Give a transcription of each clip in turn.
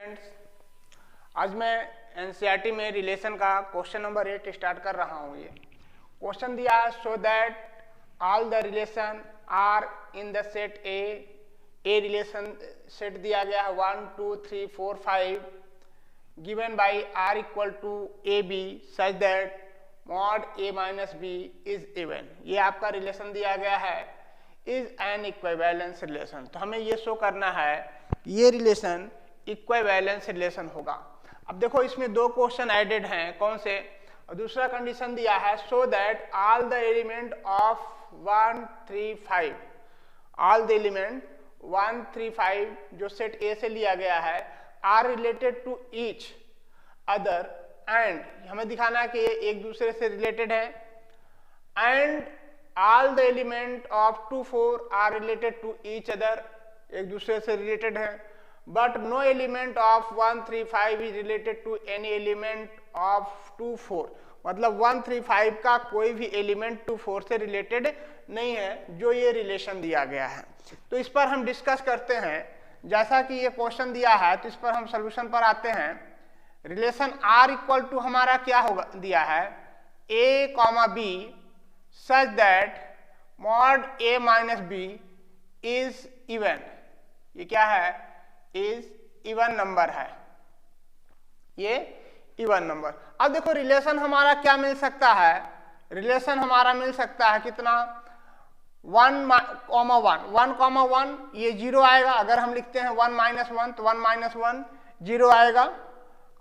Friends, आज मैं NCERT में रिलेशन का क्वेश्चन नंबर 8 स्टार्ट कर रहा हूँ। ये क्वेश्चन दिया है, so that all the relation are in the set A relation set दिया गया है 1 2 3 4 5 given by R equal to A B such that mod A minus B is even. ये आपका रिलेशन दिया गया है, इज एन इक्विवेलेंस रिलेशन। तो हमें ये शो करना है ये रिलेशन इक्विवेलेंस रिलेशन होगा। अब देखो इसमें दो क्वेश्चन एडेड हैं, कौन से, और दूसरा कंडीशन दिया है so that all the element of 1 3 5 all the element 1 3 5 जो सेट ए से लिया गया है are related to each other and हमें दिखाना है कि ये एक दूसरे से रिलेटेड है, and all the element of 2 4 are related to each other, एक दूसरे से रिलेटेड है, but no element of 1 3 5 is related to any element of 2 4। मतलब 1 3 5 का कोई भी एलिमेंट 2 4 से रिलेटेड नहीं है, जो ये रिलेशन दिया गया है। तो इस पर हम डिस्कस करते हैं। जैसा कि ये क्वेश्चन दिया है तो इस पर हम सोल्यूशन पर आते हैं। रिलेशन आर इक्वल टू हमारा क्या होगा, दिया है A comma B such that mod A minus B is even. ये क्या है, इज इवन नंबर है, ये इवन नंबर। अब देखो रिलेशन हमारा क्या मिल सकता है, रिलेशन हमारा मिल सकता है कितना, 1 कॉमा 1 ये 0 आएगा। अगर हम लिखते हैं 1 - 1 तो 1 - 1 0 आएगा।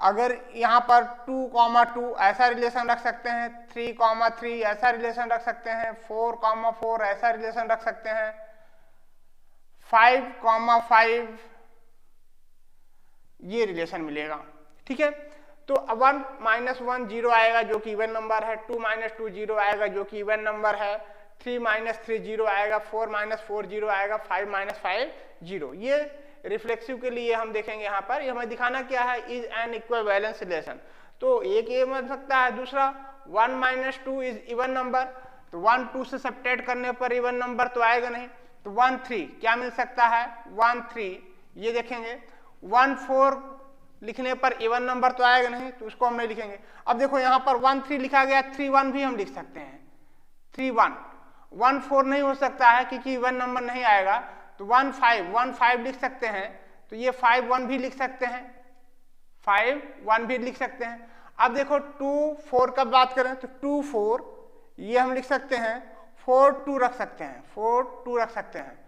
अगर यहाँ पर 2 कॉमा 2 ऐसा रिलेशन रख सकते हैं, 3 कॉमा 3 ऐसा रिलेशन रख सकते हैं, 4 कॉमा 4 ऐसा रिलेशन रख सकते हैं, 5 कॉमा 5 ये रिलेशन मिलेगा। ठीक है, तो 1 - 1 0 आएगा जो कि इवन नंबर है, 2 - 2 0 आएगा जो कि इवन नंबर है, 3 - 3 0 आएगा, 4 - 4 0 आएगा, 5 - 5 0। ये रिफ्लेक्सिव के लिए हम देखेंगे यहाँ पर। ये हमें दिखाना क्या है, इज एन इक्विवेलेंस रिलेशन। तो एक ये बन सकता है, दूसरा 1 - 2 इज इवन नंबर, तो 1 2 से सब्ट्रैक्ट करने पर इवन नंबर तो आएगा नहीं। तो 1 3 क्या मिल सकता है, 1 3 ये देखेंगे। 1 4 लिखने पर इवन नंबर तो आएगा नहीं, तो उसको हम नहीं लिखेंगे। अब देखो यहाँ पर 1 3 लिखा गया, 3 1 भी हम लिख सकते हैं, 3 1 1 4 नहीं हो सकता है क्योंकि इवन नंबर नहीं आएगा, तो 1 5 लिख सकते हैं। तो ये 5 1 भी लिख सकते हैं, 5 1 भी लिख सकते हैं। अब देखो 2 4 का बात करें तो 2 4 ये हम लिख सकते हैं, 4 2 रख सकते हैं, 4 2 रख सकते हैं।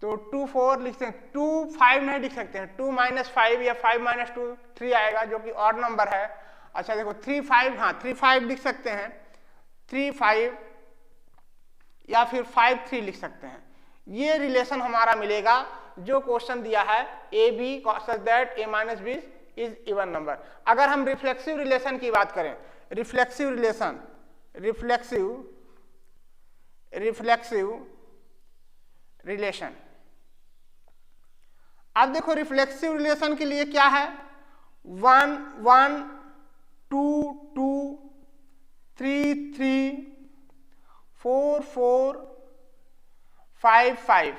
तो 2 4 लिख सकते हैं, 2 5 नहीं लिख सकते हैं, 2 - 5 या 5 - 2 3 आएगा जो कि ऑड नंबर है। अच्छा देखो 3 5, हाँ 3 5 लिख सकते हैं, 3 5 या फिर 5 3 लिख सकते हैं। ये रिलेशन हमारा मिलेगा जो क्वेश्चन दिया है A B such that A minus B is even number. अगर हम रिफ्लेक्सिव रिलेशन की बात करें, रिफ्लेक्सिव रिलेशन, अब देखो रिफ्लेक्सिव रिलेशन के लिए क्या है, 1 1 2 2 3 3 4 4 5 5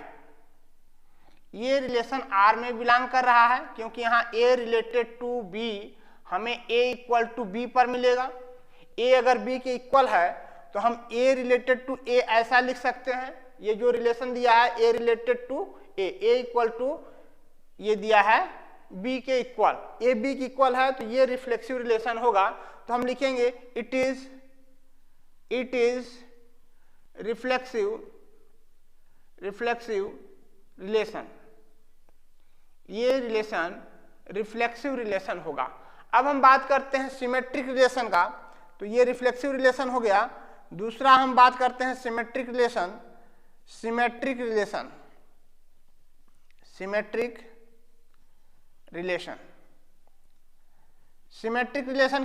ये रिलेशन आर में बिलोंग कर रहा है, क्योंकि यहाँ ए रिलेटेड टू बी हमें ए इक्वल टू बी पर मिलेगा। ए अगर बी के इक्वल है तो हम ए रिलेटेड टू ए ऐसा लिख सकते हैं। ये जो रिलेशन दिया है A related to A equal to ये दिया है बी के इक्वल, ए बी के इक्वल है, तो ये रिफ्लेक्सिव रिलेशन होगा। तो हम लिखेंगे इट इज रिफ्लेक्सिव रिलेशन। ये रिलेशन रिफ्लेक्सिव रिलेशन होगा। अब हम बात करते हैं सिमेट्रिक रिलेशन का, तो ये रिफ्लेक्सिव रिलेशन हो गया। दूसरा हम बात करते हैं सिमेट्रिक रिलेशन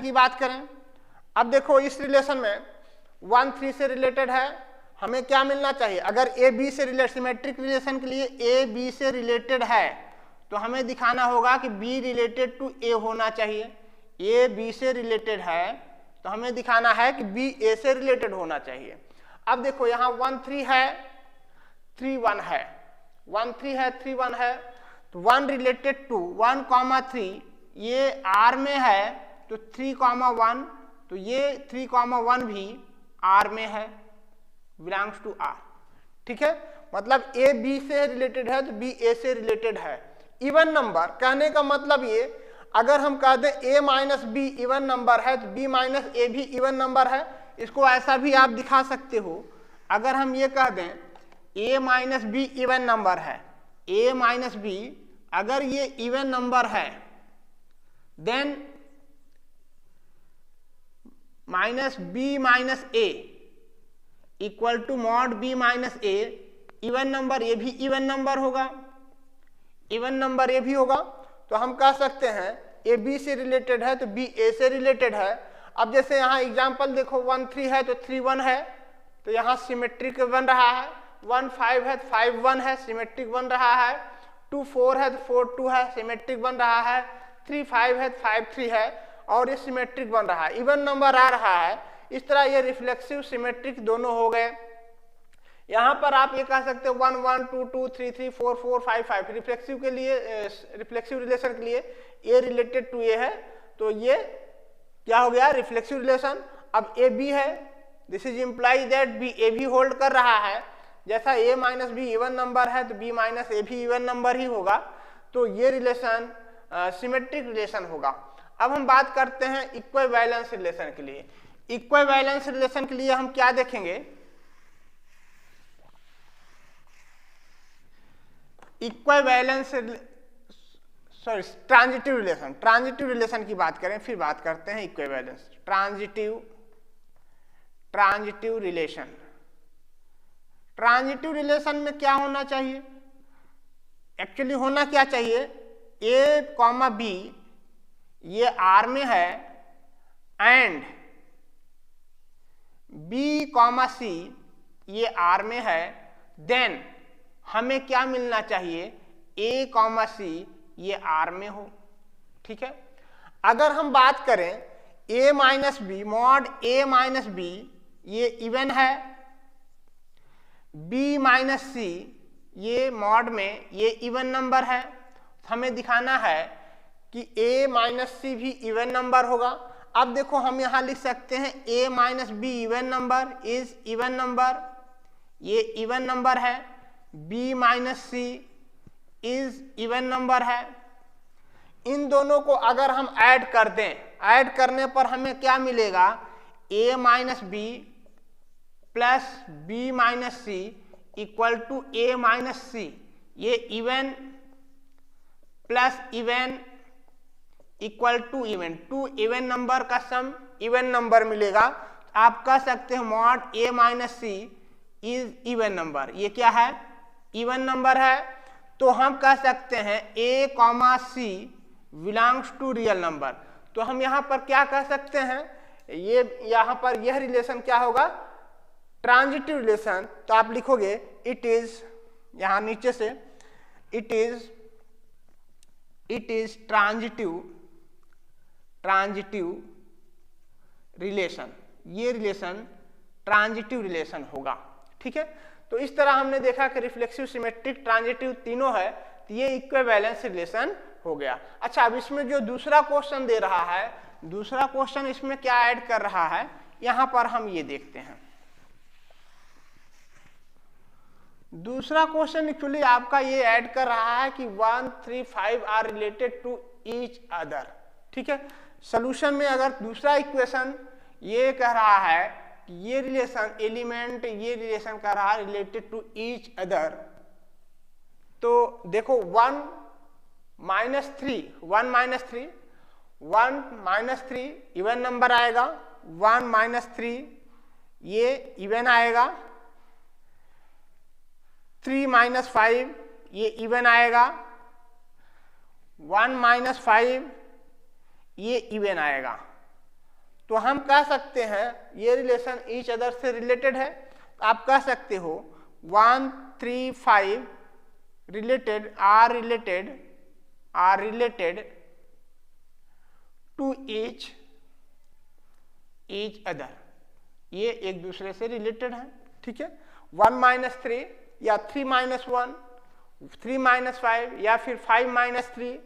की बात करें। अब देखो इस रिलेशन में 1 3 से रिलेटेड है, हमें क्या मिलना चाहिए, अगर ए बी से रिलेटेड, सिमेट्रिक रिलेशन के लिए ए बी से रिलेटेड है तो हमें दिखाना होगा कि बी रिलेटेड टू ए होना चाहिए। ए बी से रिलेटेड है तो हमें दिखाना है कि बी ए से रिलेटेड होना चाहिए। अब देखो यहाँ 1 3 है, 3 1 है, 1 3 है, 3 1 है, तो 1 रिलेटेड टू 1,3 ये R में है, तो 3,1, तो ये 3,1 भी R में है, बिलोंग्स टू R। ठीक है, मतलब A B से रिलेटेड है तो B A से रिलेटेड है। इवन नंबर कहने का मतलब ये, अगर हम कह दें A minus B even number है तो B माइनस A भी इवन नंबर है। इसको ऐसा भी आप दिखा सकते हो, अगर हम ये कह दें A minus B even number है, A माइनस B अगर ये इवन नंबर है, then minus B minus A equal to mod B minus A, even number ये भी इवन नंबर होगा, इवन नंबर ये भी होगा। तो हम कह सकते हैं A B से रिलेटेड है तो B A से रिलेटेड है। अब जैसे यहाँ एग्जांपल देखो 1 3 है तो 3 1 है, तो यहाँ सिमेट्रिक बन रहा है। 1 5 है तो 5 1 है, सिमेट्रिक बन रहा है। 2 4 है तो 4 2 है, सिमेट्रिक बन रहा है। 3 5 है तो 5 3 है और ये सिमेट्रिक बन रहा है, इवन नंबर आ रहा है। इस तरह ये रिफ्लेक्सिव सिमेट्रिक दोनों हो गए। यहाँ पर आप ये कह सकते हो 1 1 2 2 3 3 4 4 5 5, रिफ्लेक्सिव के लिए रिफ्लेक्सिव रिलेशन के लिए ए रिलेटेड टू ए है, तो ये क्या हो गया रिफ्लेक्सिव रिलेशन। अब ए बी है, this is imply that B A भी होल्ड कर रहा है। जैसा A minus B even number है तो बी माइनस ए भी इवन नंबर ही होगा, तो ये रिलेशन सिमेट्रिक रिलेशन होगा। अब हम बात करते हैं इक्विवेलेंस रिलेशन के लिए। इक्विवेलेंस रिलेशन के लिए हम क्या देखेंगे, equivalence sorry transitive relation, transitive relation की बात करें फिर बात करते हैं equivalence. Transitive relation, transitive relation में क्या होना चाहिए, एक्चुअली होना क्या चाहिए, ए कॉमा बी ये आर में है एंड बी कॉमा सी ये आर में है, देन हमें क्या मिलना चाहिए, ए कॉमा सी ये आर में हो। ठीक है, अगर हम बात करें ए minus B, mod A minus B ये इवन है, बी माइनस सी ये मॉड में ये इवन नंबर है, हमें दिखाना है कि ए माइनस सी भी इवन नंबर होगा। अब देखो हम यहां लिख सकते हैं A minus B even number is even number, ये इवन नंबर है, B minus C is even number है। इन दोनों को अगर हम ऐड कर दें, ऐड करने पर हमें क्या मिलेगा, A minus B plus B minus C equal to A minus C, ये even plus even equal to even, two even number का सम इवन नंबर मिलेगा। आप कह सकते हैं mod A minus C is even number, ये क्या है इवन नंबर है। तो हम कह सकते हैं A comma C belongs to real number. तो हम यहाँ पर क्या कह सकते हैं, ये यहाँ पर यह रिलेशन क्या होगा, ट्रांजिटिव रिलेशन। तो आप लिखोगे इट इज, यहाँ नीचे से इट इज ट्रांजिटिव रिलेशन, ये रिलेशन ट्रांजिटिव रिलेशन होगा। ठीक है, तो इस तरह हमने देखा कि रिफ्लेक्सिव, सिमेट्रिक, ट्रांजिटिव तीनों है, तो ये इक्विवेलेंस रिलेशन हो गया। अच्छा, अब इसमें जो दूसरा क्वेश्चन दे रहा है, दूसरा क्वेश्चन इसमें क्या ऐड कर रहा है, यहां पर हम ये देखते हैं। दूसरा क्वेश्चन एक्चुअली आपका ये ऐड कर रहा है कि 1 3 5 are related to each other. ठीक है, सॉल्यूशन में अगर दूसरा इक्वेशन ये कह रहा है कि ये रिलेशन एलिमेंट, ये रिलेशन कह रहा है रिलेटेड टू ईच अदर, तो देखो 1 माइनस 3 इवन नंबर आएगा, 1 माइनस 3 ये इवन आएगा, 3 माइनस 5 ये इवन आएगा, 1 माइनस 5 ये इवन आएगा। तो हम कह सकते हैं ये रिलेशन ईच अदर से रिलेटेड है। आप कह सकते हो 1 3 5 are related to each other, ये एक दूसरे से रिलेटेड है। ठीक है, 1 माइनस 3 या 3 माइनस 1, 3 - 5 या फिर 5 - 3,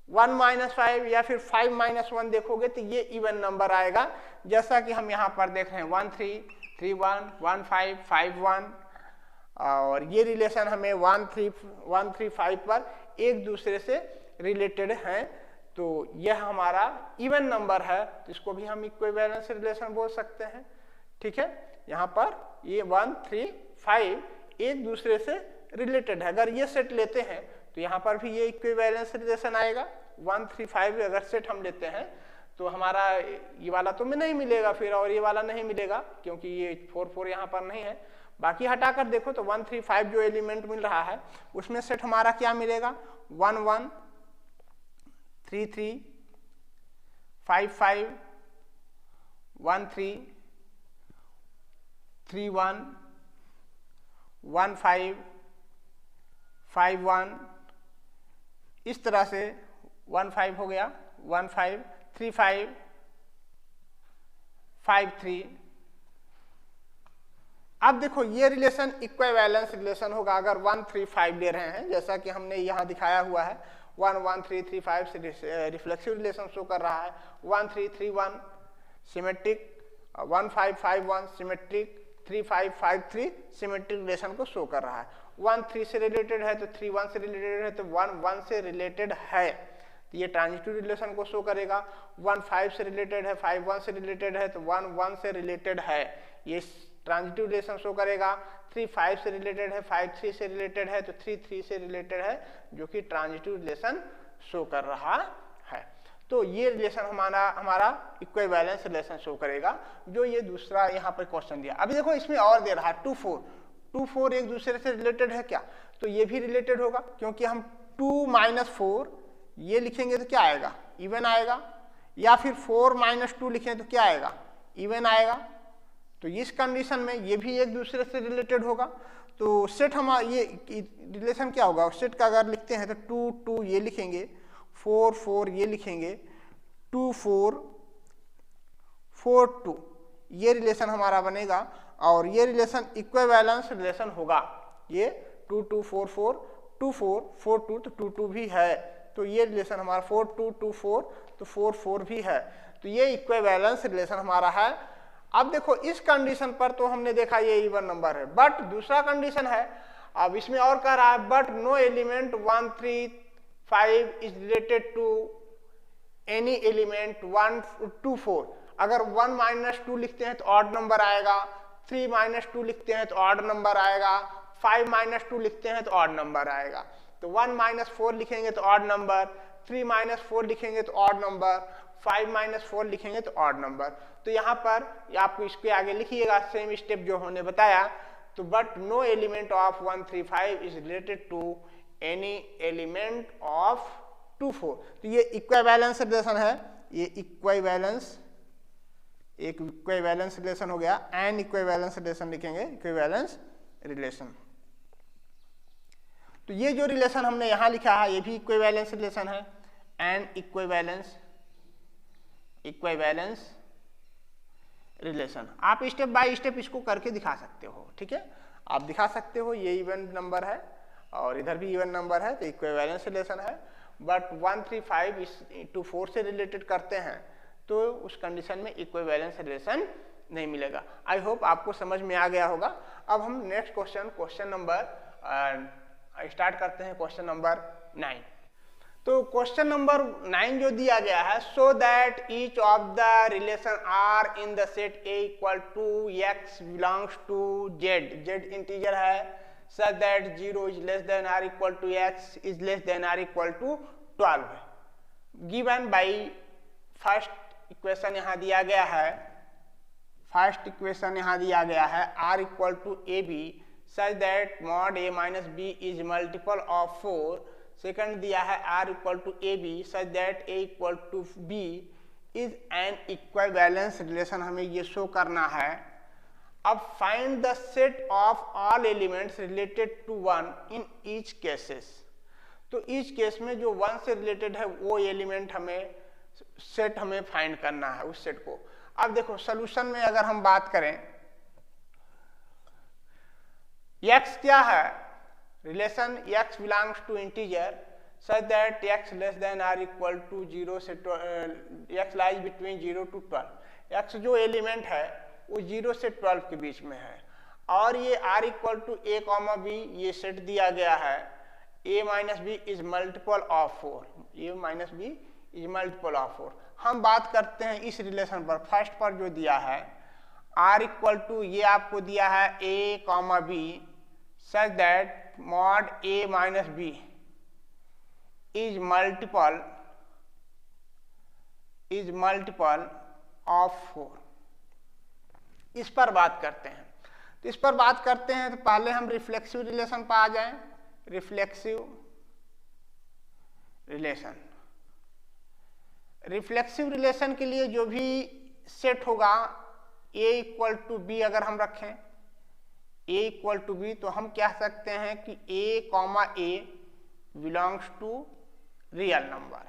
1 - 5 या फिर 5 - 1 देखोगे तो ये इवन नंबर आएगा, जैसा कि हम यहाँ पर देख रहे हैं 1 3 3 1 1 5 5 1, और ये रिलेशन हमें 1 3 5 पर एक दूसरे से रिलेटेड हैं, तो यह हमारा इवन नंबर है, तो इसको भी हम इक्विवेलेंस रिलेशन बोल सकते हैं। ठीक है, यहाँ पर ये 1 3 5 एक दूसरे से रिलेटेड है। अगर ये सेट लेते हैं तो यहाँ पर भी ये इक्विवेलेंस रिलेशन आएगा। 1 3 5 अगर सेट हम लेते हैं तो हमारा ये वाला तो में नहीं मिलेगा फिर, और ये वाला नहीं मिलेगा क्योंकि ये 4 4 यहाँ पर नहीं है। बाकी हटाकर देखो तो 1 3 5 जो एलिमेंट मिल रहा है उसमें सेट हमारा क्या मिलेगा, 1 1 3 3 5 5 1 3 3 1 1 5 5 1, इस तरह से 1 5 हो गया, 1 5 3 5 5 3। अब देखो ये रिलेशन इक्विवेलेंस रिलेशन होगा अगर 1 3 5 ले रहे हैं, जैसा कि हमने यहाँ दिखाया हुआ है। 1 1 3 3 5 से रिफ्लेक्सिव रिलेशन शो कर रहा है। 1 3 3 1 सिमेट्रिक, 1 5 5 1 सिमेट्रिक, 3 5 5 3 सिमेट्रिक रिलेशन को शो कर रहा है। 1 3 से रिलेटेड है तो 3 1 से रिलेटेड है तो 1 1 से रिलेटेड है, तो ये ट्रांजिटिव रिलेशन को शो करेगा। 1 5 से रिलेटेड है, 5 1 से रिलेटेड है तो 1 1 से रिलेटेड है, ये ट्रांजिटिव रिलेशन शो करेगा। 3 5 से रिलेटेड है, 5 3 से रिलेटेड है तो 3 3 से रिलेटेड है, जो कि ट्रांजिटिव रिलेशन शो कर रहा है। तो ये रिलेशन हमारा इक्विवेलेंस रिलेशन शो करेगा, जो ये दूसरा यहाँ पर क्वेश्चन दिया। अभी देखो इसमें और दे रहा है 2 4, 2 4 एक दूसरे से रिलेटेड है क्या, तो ये भी रिलेटेड होगा, क्योंकि हम 2 - 4 ये लिखेंगे तो क्या आएगा, इवन आएगा, या फिर 4 - 2 लिखें तो क्या आएगा, इवन आएगा। तो इस कंडीशन में ये भी एक दूसरे से रिलेटेड होगा। तो सेट हमारा ये रिलेशन क्या होगा, सेट का अगर लिखते हैं तो 2 2 ये लिखेंगे, 4 4 ये लिखेंगे, 2 4 4 2 ये रिलेशन हमारा बनेगा, और ये रिलेशन इक्विवेलेंस रिलेशन होगा। ये 2 2 4 4 2 4 4 2 तो 2 2 भी है, तो ये रिलेशन हमारा 4 2 2 4 तो 4 4 भी है, तो ये इक्विवेलेंस रिलेशन हमारा है। अब देखो इस कंडीशन पर तो हमने देखा ये इवन नंबर है, बट दूसरा कंडीशन है, अब इसमें और कह रहा है but no element 1 3 5 is related to any element 1 2 4। अगर 1 - 2 लिखते हैं तो ऑड नंबर आएगा, 3 - 2 लिखते हैं तो ऑड नंबर आएगा, 5 - 2 लिखते हैं तो ऑड नंबर आएगा। तो 1 - 4 लिखेंगे तो ऑड नंबर, 3 - 4 लिखेंगे तो ऑड नंबर, 5 - 4 लिखेंगे तो ऑड नंबर। तो यहाँ पर आपको इसके आगे लिखिएगा सेम स्टेप जो हमने बताया। तो but no element of 1 3 5 is related to any element of 2 4। तो ये इक्विवेलेंस रिलेशन है, ये इक्विवेलेंस एक इक्विवेलेंस रिलेशन हो गया। एन इक्विवेलेंस रिलेशन लिखेंगे, इक्विवेलेंस रिलेशन। तो ये जो रिलेशन हमने यहाँ लिखा है ये भी इक्विवेलेंस रिलेशन है, एन इक्विवेलेंस रिलेशन। आप स्टेप बाय स्टेप इसको करके दिखा सकते हो, ठीक है, आप दिखा सकते हो। ये इवन नंबर है और इधर भी इवन नंबर है, तो इक्विवेलेंस रिलेशन है। बट 1 3 5 इस 2 4 से रिलेटेड करते हैं तो उस कंडीशन में इक्विवेलेंस रिलेशन नहीं मिलेगा। आई होप आपको समझ में आ गया होगा। अब हम नेक्स्ट क्वेश्चन नंबर स्टार्ट करते हैं, क्वेश्चन नंबर 9। तो क्वेश्चन नंबर 9 जो दिया गया है, so that each of the relation are in the set A equal to X belongs to Z, Z integer है, such that 0 is less than are equal to X is less than are equal to 12 given by first equation यहाँ दिया गया है। First equation यहाँ दिया गया है R equal to A B such that mod A minus B is multiple of 4। Second दिया है R equal to A B such that A equal to B is an equivalence relation, हमें ये show करना है। अब find the set of all elements related to 1 in each cases. तो each case में जो 1 से रिलेटेड है वो एलिमेंट हमें सेट हमें फाइंड करना है, उस सेट को। अब देखो सोल्यूशन में अगर हम बात करें, x क्या है, relation x belongs to integer such that x less than are equal to 0 से x लाइज बिटवीन 0 टू 12। x जो एलिमेंट है वो 0 से 12 के बीच में है और ये r equal to a comma b ये सेट दिया गया है a minus B is multiple of 4, a minus B is multiple of 4। हम बात करते हैं इस रिलेशन पर, फर्स्ट पर जो दिया है r इक्वल टू ये आपको दिया है a comma b such that mod a minus B is multiple of 4। इस पर बात करते हैं। तो इस पर बात करते हैं तो पहले हम रिफ्लेक्सिव रिलेशन पर आ जाएं। रिफ्लेक्सिव रिलेशन के लिए जो भी सेट होगा a इक्वल टू बी अगर हम रखें a इक्वल टू बी तो हम कह सकते हैं कि a comma a belongs to real number,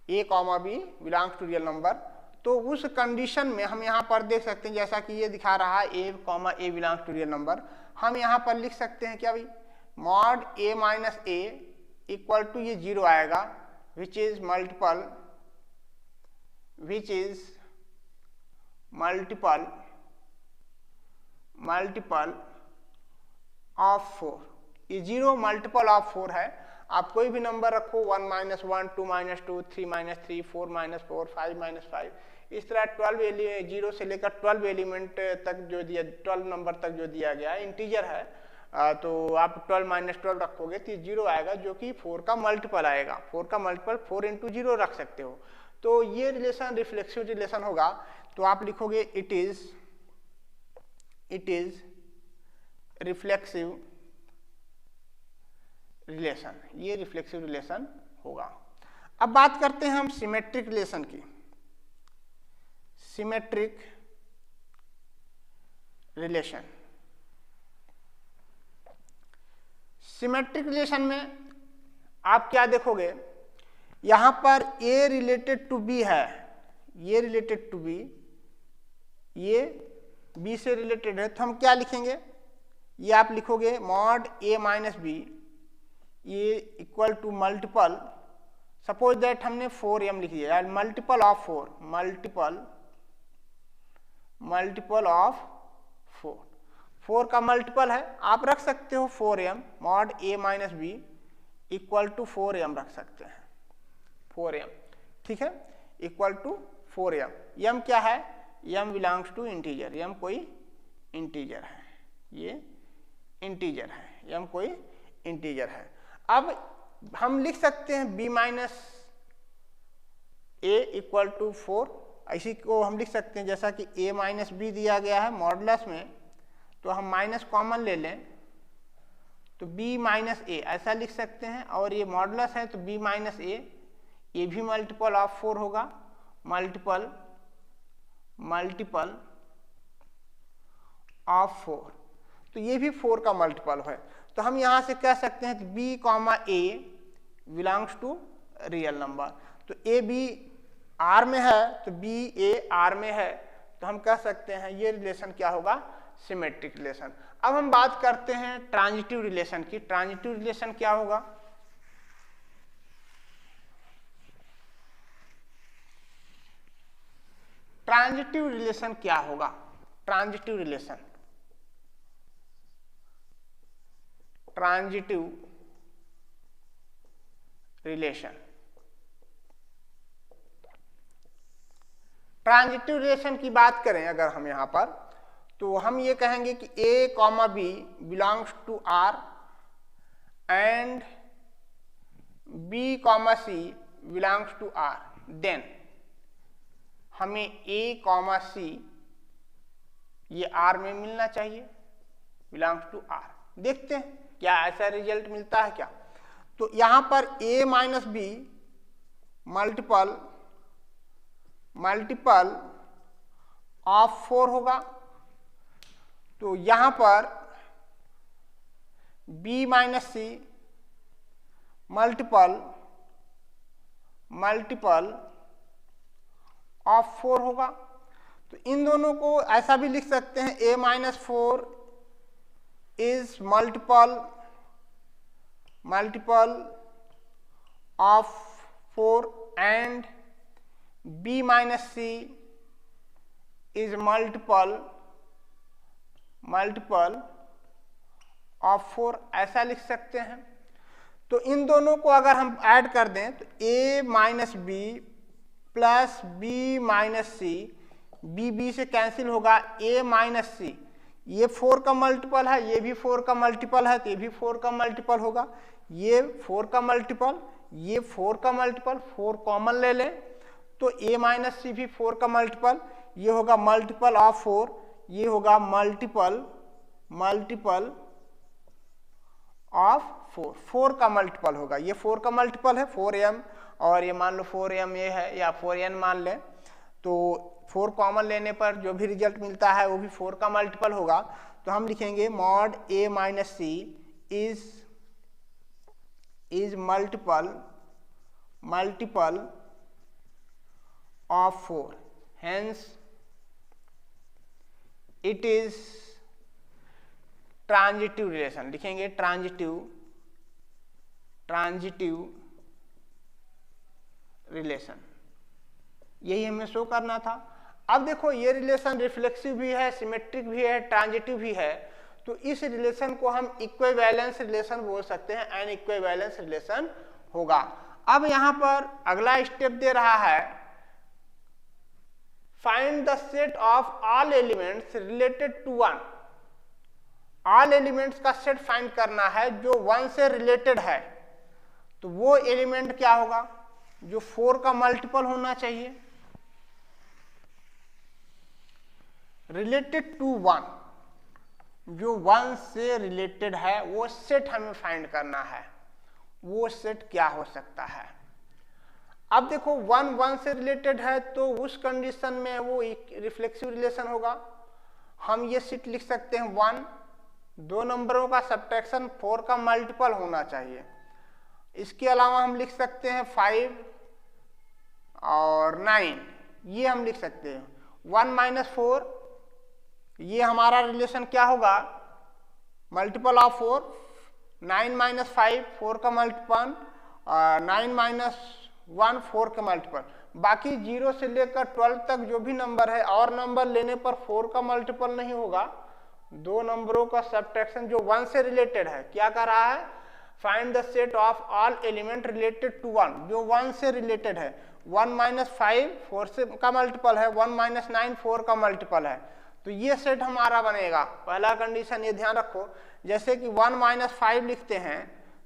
a comma b belongs to real number. तो उस कंडीशन में हम यहाँ पर देख सकते हैं जैसा कि ये दिखा रहा है a comma a belongs to real number, हम यहाँ पर लिख सकते हैं क्या भाई, mod a minus a equal to ये 0 आएगा विच इज मल्टीपल ऑफ 4। ये 0 मल्टीपल ऑफ 4 है। आप कोई भी नंबर रखो 1 minus 1, 2 minus 2, 3 minus 3, 4 minus 4, 5 minus 5, इस तरह 12 0 से लेकर 12 एलिमेंट तक जो दिया 12 नंबर तक जो दिया गया है इंटीजर है, तो आप 12 माइनस 12 रखोगे तो 0 आएगा जो कि 4 का मल्टीपल आएगा। 4 का मल्टीपल 4 इंटू 0 रख सकते हो। तो ये रिलेशन रिफ्लेक्सिव रिलेशन होगा। तो आप लिखोगे इट इज रिफ्लेक्सिव रिलेशन, ये रिफ्लेक्सिव रिलेशन होगा। अब बात करते हैं हम सिमेट्रिक रिलेशन की। सिमेट्रिक रिलेशन, सिमेट्रिक रिलेशन में आप क्या देखोगे, यहां पर a रिलेटेड टू b है, ये रिलेटेड टू b, ये b से रिलेटेड है, तो हम क्या लिखेंगे, ये आप लिखोगे मॉड a माइनस बी ये equal to multiple, suppose that हमने 4m लिख दिया, मल्टीपल ऑफ 4, मल्टीपल ऑफ 4, 4 का मल्टीपल है, आप रख सकते हो 4m, mod a minus B equal to 4m रख सकते हैं, 4m, ठीक है, इक्वल टू 4m। m क्या है, m belongs to integer, m कोई इंटीजर है, ये इंटीजर है, m कोई इंटीजर है। अब हम लिख सकते हैं b minus a equal to 4, इसी को हम लिख सकते हैं जैसा कि a माइनस बी दिया गया है मॉडुलस में, तो हम माइनस कॉमन ले लें तो b माइनस a ऐसा लिख सकते हैं, और ये मॉडुलस है तो b माइनस a ये भी मल्टीपल ऑफ 4 होगा, मल्टीपल ऑफ 4, तो ये भी 4 का मल्टीपल है। तो हम यहाँ से कह सकते हैं कि b comma a belongs to real number, तो a b r में है तो b a r में है, तो हम कह सकते हैं ये रिलेशन क्या होगा, सिमेट्रिक रिलेशन। अब हम बात करते हैं ट्रांजिटिव रिलेशन की। ट्रांजिटिव रिलेशन क्या होगा, ट्रांजिटिव रिलेशन क्या होगा, transitive relation, transitive relation, transitive relation की बात करें अगर हम यहां पर, तो हम ये कहेंगे कि a comma b belongs to r and b comma c belongs to r, then हमें a कॉमा c ये r में मिलना चाहिए, बिलोंग्स टू r। देखते हैं क्या ऐसा रिजल्ट मिलता है क्या। तो यहां पर a minus B multiple of 4 होगा, तो यहां पर b minus C multiple of 4 होगा। तो इन दोनों को ऐसा भी लिख सकते हैं a minus 4 is multiple multiple of 4 and b minus c is multiple of 4, ऐसा लिख सकते हैं। तो इन दोनों को अगर हम ऐड कर दें तो a minus B plus B minus C, B से कैंसिल होगा, a माइनस सी, ये 4 का मल्टीपल है, ये भी 4 का मल्टीपल है, तो ये भी 4 का मल्टीपल होगा, ये 4 का मल्टीपल, ये 4 का मल्टीपल, 4 कॉमन ले लें तो a माइनस सी भी 4 का मल्टीपल, ये होगा मल्टीपल ऑफ 4, ये होगा मल्टीपल ऑफ 4 का मल्टीपल होगा, ये 4 का मल्टीपल है 4m, और ये मान लो 4m ये है या 4n मान लें, तो 4 कॉमन लेने पर जो भी रिजल्ट मिलता है वो भी 4 का मल्टीपल होगा। तो हम लिखेंगे mod a minus C is multiple of 4, hence it is transitive relation, लिखेंगे ट्रांजिटिव रिलेशन, यही हमें शो करना था। अब देखो ये रिलेशन रिफ्लेक्सिव भी है, सिमेट्रिक भी है, ट्रांजिटिव भी है, तो इस रिलेशन को हम इक्विवेलेंस रिलेशन बोल सकते हैं, एन इक्विवेलेंस रिलेशन होगा। अब यहां पर अगला स्टेप दे रहा है find the set of all elements related to 1, all elements का सेट फाइंड करना है जो 1 से रिलेटेड है, तो वो एलिमेंट क्या होगा, जो 4 का मल्टीपल होना चाहिए, रिलेटेड टू 1, जो 1 से रिलेटेड है, वो सेट हमें फाइंड करना है, वो सेट क्या हो सकता है। अब देखो 1 से रिलेटेड है तो उस कंडीशन में वो रिफ्लेक्सिव रिलेशन होगा। हम ये सेट लिख सकते हैं 1, 2 नंबरों का सब्ट्रैक्शन 4 का मल्टीपल होना चाहिए। इसके अलावा हम लिख सकते हैं 5 और 9, ये हम लिख सकते हैं 1 माइनस 4, ये हमारा रिलेशन क्या होगा, मल्टीपल ऑफ 4, 9 माइनस 5 4 का मल्टीपल, 9 माइनस 1 4 का मल्टीपल, बाकी 0 से लेकर 12 तक जो भी नंबर है और नंबर लेने पर 4 का मल्टीपल नहीं होगा, 2 नंबरों का सब्ट्रैक्शन जो 1 से रिलेटेड है, क्या कर रहा है, find the set of all element related to 1, जो 1 से रिलेटेड है। 1 माइनस 5 4 से का मल्टीपल है, 1 माइनस 9 4 का मल्टीपल है, तो ये सेट हमारा बनेगा। पहला कंडीशन ये ध्यान रखो, जैसे कि 1 माइनस 5 लिखते हैं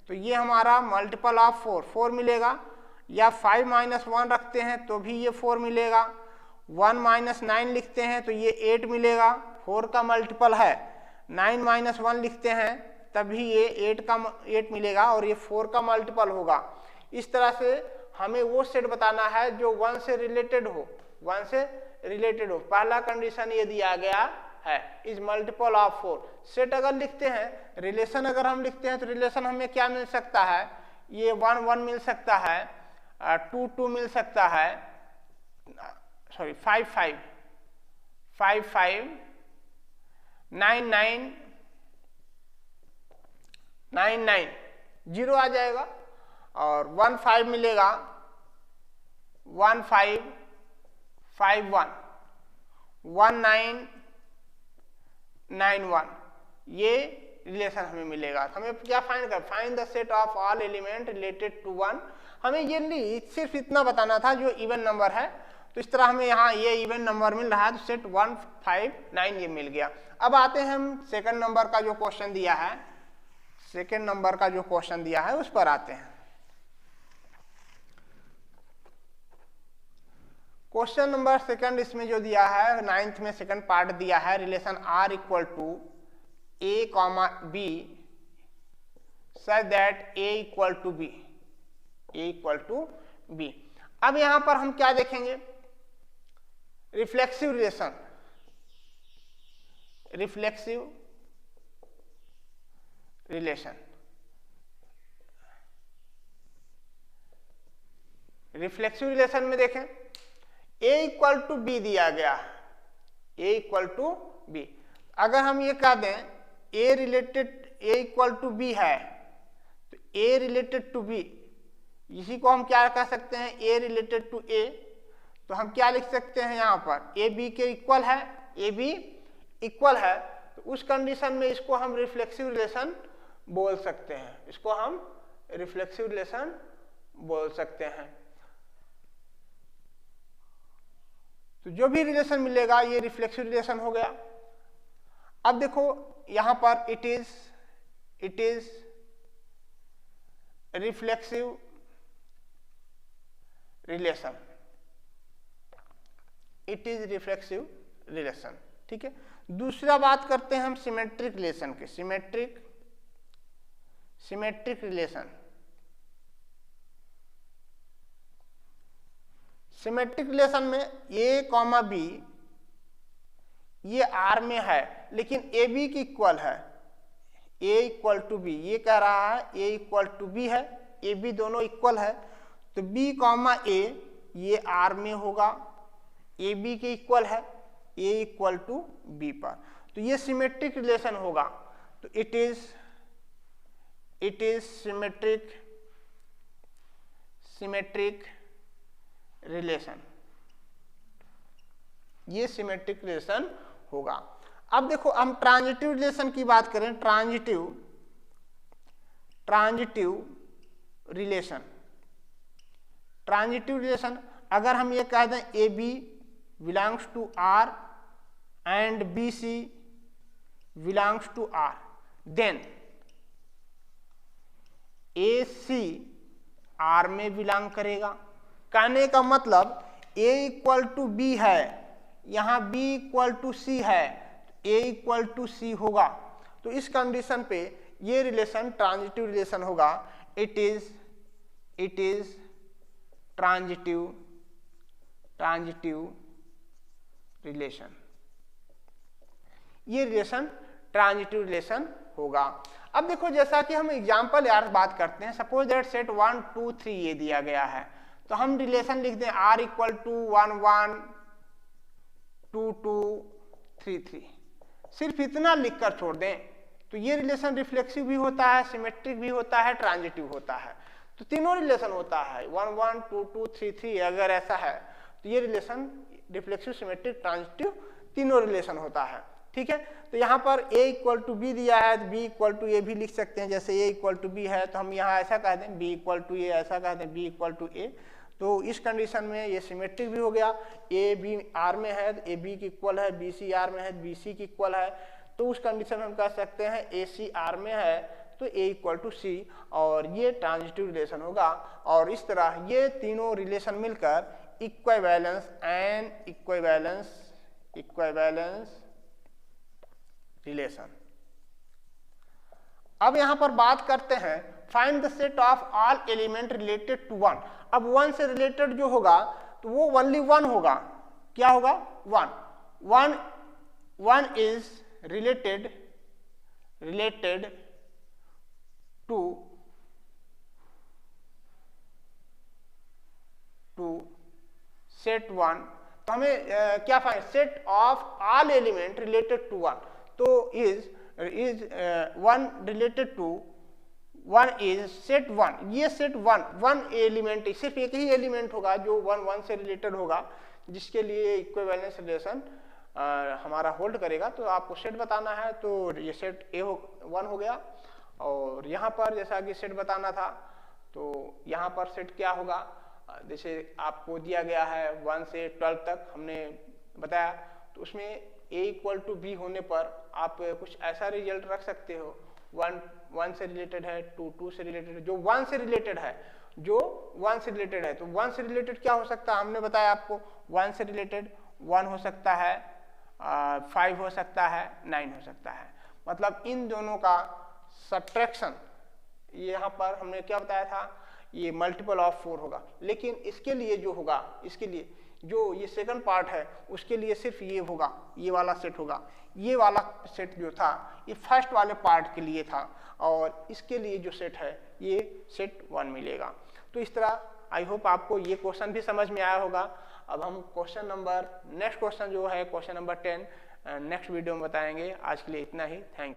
तो ये हमारा मल्टीपल ऑफ 4 मिलेगा, या 5 माइनस 1 रखते हैं तो भी ये 4 मिलेगा, 1 माइनस 9 लिखते हैं तो ये 8 मिलेगा, 4 का मल्टीपल है, 9 माइनस 1 लिखते हैं तभी ये 8 मिलेगा और ये 4 का मल्टीपल होगा। इस तरह से हमें वो सेट बताना है जो 1 से रिलेटेड हो, 1 से रिलेटेड हो। पहला कंडीशन ये दिया गया है, इज मल्टीपल ऑफ 4। सेट अगर लिखते हैं, रिलेशन अगर हम लिखते हैं तो रिलेशन हमें क्या मिल सकता है, ये 1 1 मिल सकता है, 2 2 मिल सकता है, सॉरी 5 5 5 5 9 9 9 9 0 आ जाएगा, और 1 5 मिलेगा, 1 5 5 1 1 9 9 1, ये रिलेशन हमें मिलेगा। हमें क्या फाइंड कर, find the set of all element related to 1। हमें ये सिर्फ इतना बताना था जो इवन नंबर है, तो इस तरह हमें यहाँ ये इवन नंबर मिल रहा है, तो सेट 1 5 9 ये मिल गया। अब आते हैं हम सेकंड नंबर का जो क्वेश्चन दिया है, सेकंड नंबर का जो क्वेश्चन दिया है उस पर आते हैं। क्वेश्चन नंबर सेकंड इसमें जो दिया है 9th में सेकंड पार्ट दिया है, relation R equal to A comma B such that A equal to B, A equal to B। अब यहां पर हम क्या देखेंगे, reflexive relation, reflexive relation, reflexive relation में देखें A इक्वल टू B दिया गया, A इक्वल टू B। अगर हम ये कह दें A related A equal to B है, तो ए रिलेटेड टू बी, इसी को हम क्या कह सकते हैं, ए रिलेटेड टू ए। तो हम क्या लिख सकते हैं यहाँ पर, ए बी के इक्वल है, ए बी इक्वल है, तो उस कंडीशन में इसको हम रिफ्लेक्सिव रिलेशन बोल सकते हैं, इसको हम रिफ्लेक्सिव रिलेशन बोल सकते हैं। तो जो भी रिलेशन मिलेगा ये रिफ्लेक्सिव रिलेशन हो गया। अब देखो यहां पर it is reflexive relation, it is reflexive relation, ठीक है। दूसरा बात करते हैं हम सिमेट्रिक रिलेशन के, सिमेट्रिक रिलेशन। सिमेट्रिक रिलेशन में ए कॉमा बी ये आर में है, लेकिन ए बी की इक्वल है, ए इक्वल टू बी, ये कह रहा है ए इक्वल टू बी है, ए बी दोनों इक्वल है, तो बी कॉमा ए ये आर में होगा, ए बी के इक्वल है, ए इक्वल टू बी पर, तो ये सिमेट्रिक रिलेशन होगा। तो इट इज सिमेट्रिक रिलेशन, ये सिमेट्रिक रिलेशन होगा। अब देखो हम ट्रांजिटिव रिलेशन की बात करें, ट्रांजिटिव रिलेशन अगर हम ये कह दें A B belongs to R and B C belongs to R, then A C R में बिलोंग करेगा। कहने का मतलब ए इक्वल टू बी है, यहाँ बी इक्वल टू सी है, ए इक्वल टू सी होगा, तो इस कंडीशन पे ये रिलेशन ट्रांजिटिव रिलेशन होगा। इट इज ट्रांजिटिव रिलेशन, ये रिलेशन ट्रांजिटिव रिलेशन होगा। अब देखो जैसा कि हम एग्जांपल यार बात करते हैं, सपोज दैट सेट 1 2 3 ये दिया गया है, तो हम रिलेशन लिख दें आर इक्वल टू 1 1 2 2 3 3, सिर्फ इतना लिखकर छोड़ दें, तो ये रिलेशन रिफ्लेक्सिव भी होता है, सिमेट्रिक भी होता है, ट्रांजिटिव होता है, तो तीनों रिलेशन होता है। 1 1 2 2 3 3 अगर ऐसा है तो ये रिलेशन रिफ्लेक्सिव, सिमेट्रिक, ट्रांजिटिव तीनों रिलेशन होता है, ठीक है। तो यहाँ पर a इक्वल टू बी दिया है, तो b इक्वल टू ए भी लिख सकते हैं, जैसे a इक्वल टू बी है तो हम यहाँ ऐसा कह दें b इक्वल टू ए, ऐसा कह दें b इक्वल टू ए, तो इस कंडीशन में ये सिमेट्रिक भी हो गया। ए बी आर में है, ए बी की इक्वल है, बी सी आर में है, बी सी की इक्वल है, तो उस कंडीशन में हम कह सकते हैं ए सी आर में है तो ए इक्वल टू सी, और ये ट्रांजिटिव रिलेशन होगा। और इस तरह ये तीनों रिलेशन मिलकर इक्विवेलेंस एंड इक्विवेलेंस रिलेशन। अब यहां पर बात करते हैं find the set of all element related to 1। अब 1 से रिलेटेड जो होगा तो वो ओनली 1 होगा, क्या होगा 1 इज रिलेटेड टू सेट 1, तो हमें क्या find, set of all element related to 1, तो is 1 related to 1 is set 1, ये सेट 1 एलिमेंट, सिर्फ एक ही एलिमेंट होगा जो 1 से रिलेटेड होगा, जिसके लिए इक्विवेलेंस रिलेशन हमारा होल्ड करेगा। तो आपको सेट बताना है, तो ये सेट ए 1 हो गया, और यहाँ पर जैसा कि सेट बताना था, तो यहाँ पर सेट क्या होगा, जैसे आपको दिया गया है 1 से 12 तक हमने बताया, तो उसमें a इक्वल टू बी होने पर आप कुछ ऐसा रिजल्ट रख सकते हो, 1 से रिलेटेड है, 2 से रिलेटेड है, जो 1 से रिलेटेड है, तो 1 से रिलेटेड क्या हो सकता है, हमने बताया आपको 1 से रिलेटेड 1 हो सकता है, 5 हो सकता है, 9 हो सकता है, मतलब इन दोनों का सब्ट्रैक्शन, यहाँ पर हमने क्या बताया था, ये मल्टीपल ऑफ 4 होगा। लेकिन इसके लिए जो होगा, इसके लिए जो ये सेकंड पार्ट है उसके लिए सिर्फ ये होगा, ये वाला सेट होगा, ये वाला सेट जो था ये फर्स्ट वाले पार्ट के लिए था, और इसके लिए जो सेट है ये सेट 1 मिलेगा। तो इस तरह आई होप आपको ये क्वेश्चन भी समझ में आया होगा। अब हम नेक्स्ट क्वेश्चन जो है क्वेश्चन नंबर 10 नेक्स्ट वीडियो में बताएंगे। आज के लिए इतना ही, थैंक यू।